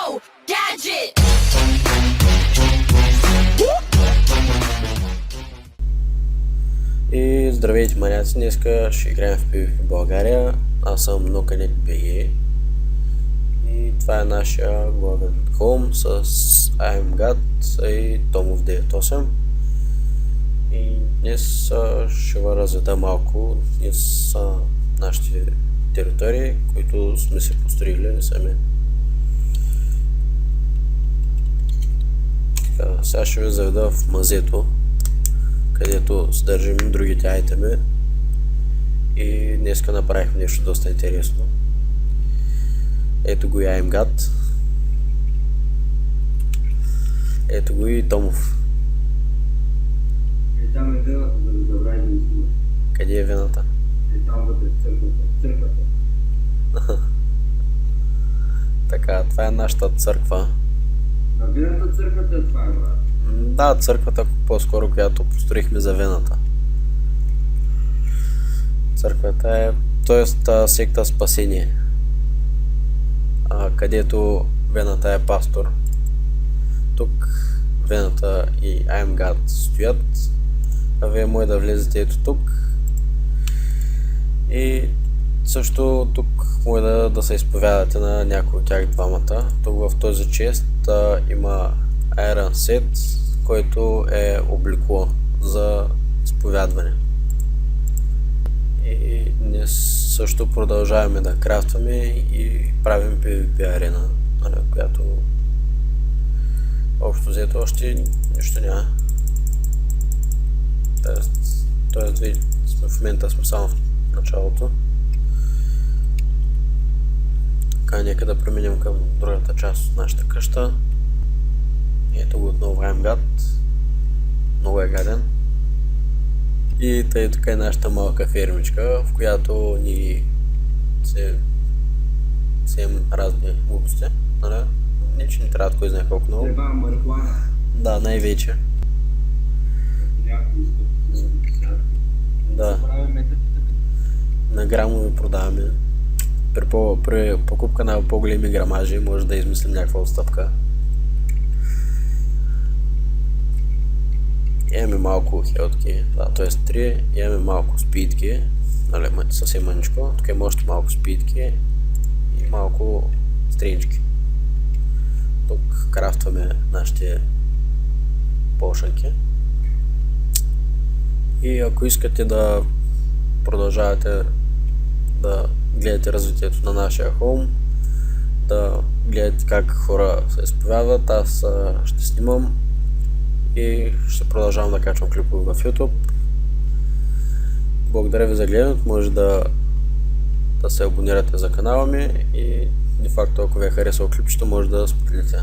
Go Gadget! И здравейте, маняци! Днеска ще играем в PvP България. Аз съм Nokanet BG. И това е нашия главен холм с IamGod и Tomov 98. И днес ще ви разведа малко из нашите територии, които сме се построили сами. Сега ще ви заведа в мазето, където съдържим другите айтеми, и днеска направих нещо доста интересно. Ето го и IamGod. Ето го и Томов. Там е вената, за да забрави да излиза. Къде е вената? Там вътре в църквата. Така, това е нашата църква. На вената църквата е това, брат. Да, църквата по-скоро, която построихме за вената. Църквата е, т.е. секта Спасение, където вената е пастор. Тук вената и IamGod стоят, а вие може да влезете ето тук. И също тук може да се изповядате на някои от тях двамата. Тук в този чест има Iron Set, който е облекло за изповядване. И днес също продължаваме да крафтваме и правим PvP арена, която общо взето още нищо няма. Тоест в момента сме само в началото. Така, нека да преминем към другата част от нашата къща. Ето го отново IamGod. Много е гаден. И тъй така е нашата малка фермичка, в която ни сеем разни глупости. Не, че ни трябва кой знае колко много. Треба марихуана. Да, най-вече. Някой иска. Да. На грамови продаваме. При покупка на по-големи грамажи може да измислим някаква отстъпка. Имаме малко хелтки, да, т.е. 3, имаме малко спидки, съвсем мъничко, тук има още малко спидки и малко стринчки. Тук крафтваме нашите пошънки. И ако искате да продължавате да гледате развитието на нашия холм, да гледате как хора се изповядват, аз ще снимам и ще продължавам да качвам клипове в YouTube. Благодаря ви за гледането, може да се абонирате за канала ми и де факто, ако ви е харесало клипчето, може да споделите.